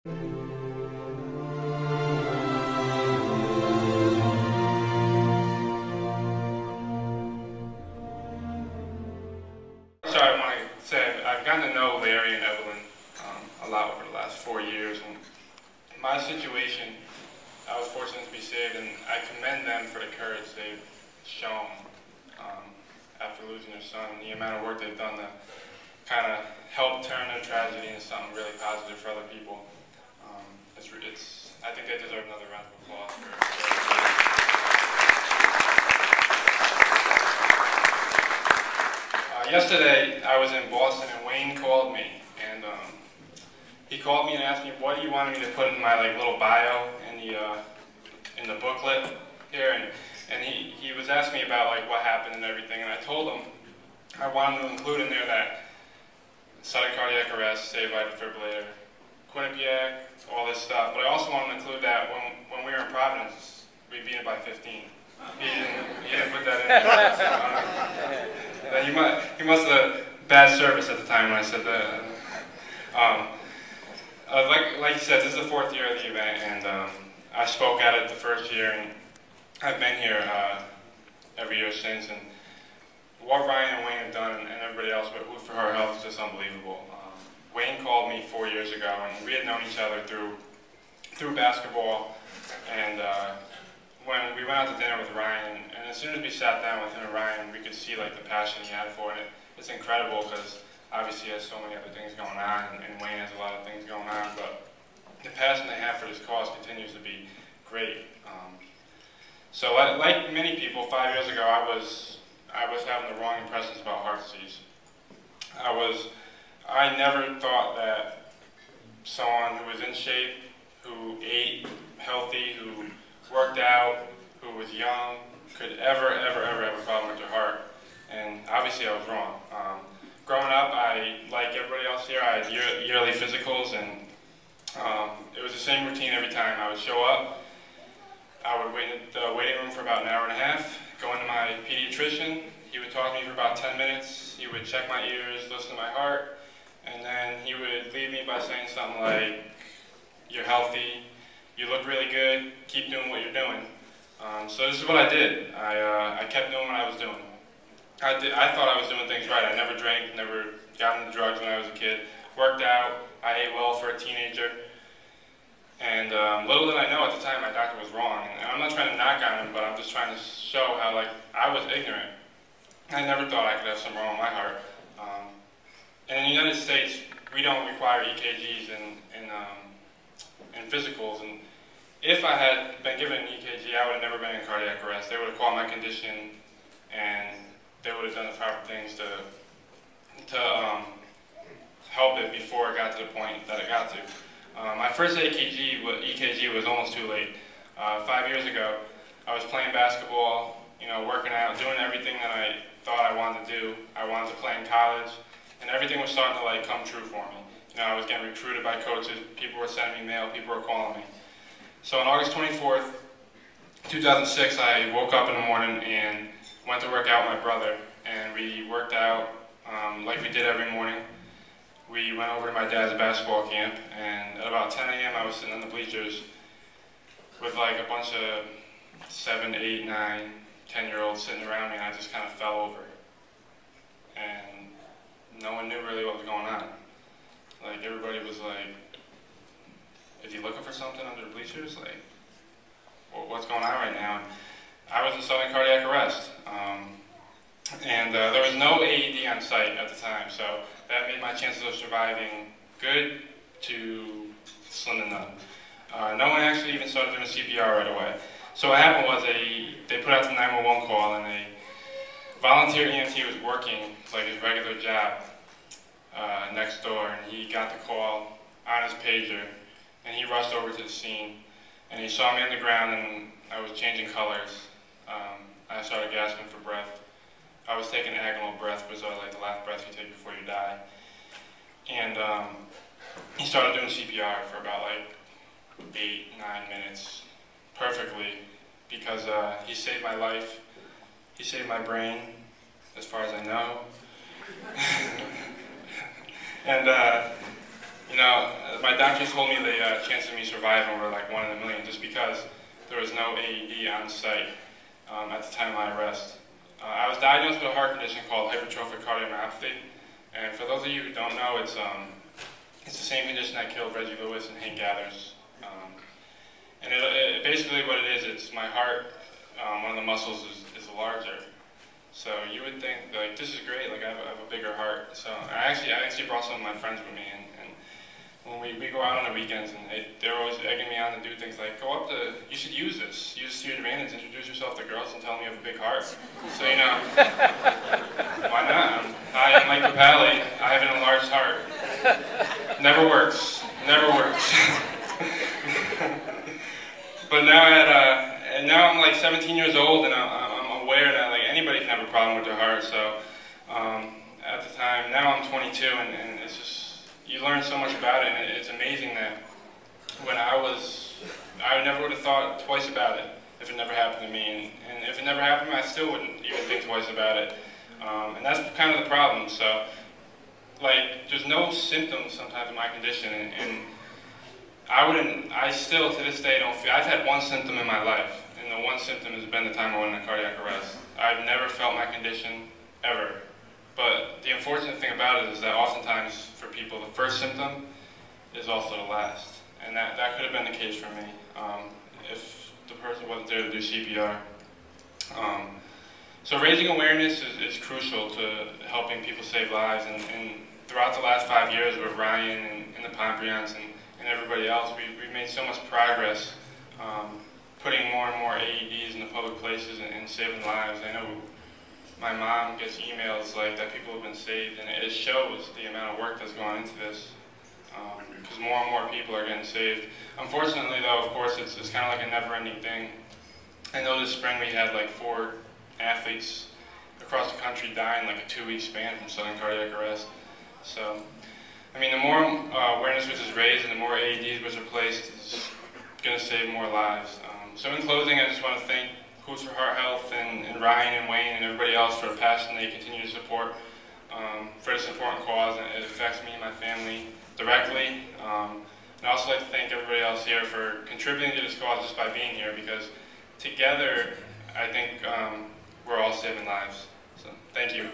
So I want to say I've gotten to know Larry and Evelyn a lot over the last 4 years, and my situation, I was fortunate to be saved, and I commend them for the courage they've shown after losing their son, and the amount of work they've done to kind of help turn their tragedy into something really positive for other people. I think they deserve another round of applause for yesterday, I was in Boston, and Wayne called me, and he called me and asked me, what do you want me to put in my little bio in the booklet here, and he was asking me about what happened and everything, and I told him I wanted to include in there that sudden cardiac arrest, saved by defibrillator, Quinnipiac, all this stuff, but I also wanted to include that when we were in Providence, we beat it by 15. He didn't put that in there. He must have bad service at the time when I said that. Like you said, this is the 4th year of the event, and I spoke at it the first year, and I've been here every year since. And what Ryan and Wayne have done, and everybody else for her health, is just unbelievable. Wayne called me 4 years ago, and we had known each other through basketball. And when we went out to dinner with Ryan, and as soon as we sat down with him and Ryan, we could see the passion he had for it. It's incredible because obviously he has so many other things going on, and Wayne has a lot of things going on, but the passion they have for this cause continues to be great. So like many people, 5 years ago, I was having the wrong impressions about heart disease. I never thought that someone who was in shape, who ate healthy, who worked out, who was young, could ever have a problem with their heart. And obviously I was wrong. Growing up, like everybody else here, I had yearly physicals, and it was the same routine every time. I would show up, I would wait in the waiting room for about an hour and a half, go into my pediatrician, he would talk to me for about 10 minutes, he would check my ears, listen to my heart, and then he would leave me by saying something like, you're healthy, you look really good, keep doing what you're doing. So this is what I did. I kept doing what I was doing. I thought I was doing things right. I never drank, never got into drugs when I was a kid, worked out, I ate well for a teenager. And little did I know at the time my doctor was wrong. And I'm not trying to knock on him, but I'm just trying to show how I was ignorant. I never thought I could have something wrong with my heart. And in the United States, we don't require EKGs and physicals. And if I had been given an EKG, I would have never been in cardiac arrest. They would have called my condition, and they would have done the proper things to help it before it got to the point that it got to. My first EKG was almost too late. 5 years ago, I was playing basketball, working out, doing everything that I thought I wanted to do. I wanted to play in college, and everything was starting to come true for me. I was getting recruited by coaches, people were sending me mail, people were calling me. So on August 24th, 2006, I woke up in the morning and went to work out with my brother, and we worked out like we did every morning. We went over to my dad's basketball camp, and at about 10 a.m. I was sitting on the bleachers with a bunch of 7, 8, 9, 10-year-olds sitting around me, and I just kind of fell over. And no one knew really what was going on. Everybody was like, is he looking for something under the bleachers? What's going on right now? And I was in sudden cardiac arrest. And there was no AED on site at the time, so that made my chances of surviving good to slim to none. No one actually even started doing CPR right away. So what happened was they put out the 911 call, and a volunteer EMT was working his regular job next door, and he got the call on his pager, and he rushed over to the scene, and he saw me on the ground, and I was changing colors. I started gasping for breath. I was taking agonal breath, which is the last breath you take before you die. And he started doing CPR for about 8, 9 minutes, perfectly, because he saved my life. He saved my brain, as far as I know. And You know, my doctor told me the chance of me surviving were like 1 in a million, just because there was no AED on site at the time of my arrest. I was diagnosed with a heart condition called hypertrophic cardiomyopathy, and for those of you who don't know, it's the same condition that killed Reggie Lewis and Hank Gathers. And basically what it is, it's my heart, one of the muscles is larger. So you would think, like, this is great, like I have a bigger heart. So I actually brought some of my friends with me, and when we go out on the weekends, and they're always egging me on to do things like, you should use this to your advantage, introduce yourself to girls and tell them you have a big heart. So, you know, why not? Hi, I'm like Papale, I have an enlarged heart. Never works, never works. But now I'm like 17 years old, and I'm aware that like anybody can have a problem with their heart. So at the time, now I'm 22, and it's just, you learn so much about it, and it's amazing that when I never would have thought twice about it if it never happened to me, and if it never happened to me, I still wouldn't even think twice about it. And that's kind of the problem. So, like, there's no symptoms sometimes of my condition, and I still, to this day, don't feel, I've had one symptom in my life, and the one symptom has been the time I went into cardiac arrest. I've never felt my condition, ever. But the unfortunate thing about it is that oftentimes, for people, the first symptom is also the last. And that could have been the case for me, if the person wasn't there to do CPR. So raising awareness is crucial to helping people save lives, and throughout the last 5 years with Ryan and the Pomprians and everybody else, we've made so much progress putting more and more AEDs in the public places and saving lives. I know my mom gets emails like that people have been saved, and it shows the amount of work that's gone into this, because more and more people are getting saved. Unfortunately though, of course, it's kind of like a never-ending thing. I know this spring we had like 4 athletes across the country die in like a 2-week span from sudden cardiac arrest. So, I mean, the more awareness which is raised and the more AEDs which are placed, is going to save more lives. So in closing, I just want to thank Hoops for Heart Health and Ryan and Wayne and everybody else for the passion they continue to support for this important cause, and it affects me and my family directly. And I'd also like to thank everybody else here for contributing to this cause just by being here, because together I think we're all saving lives. So thank you.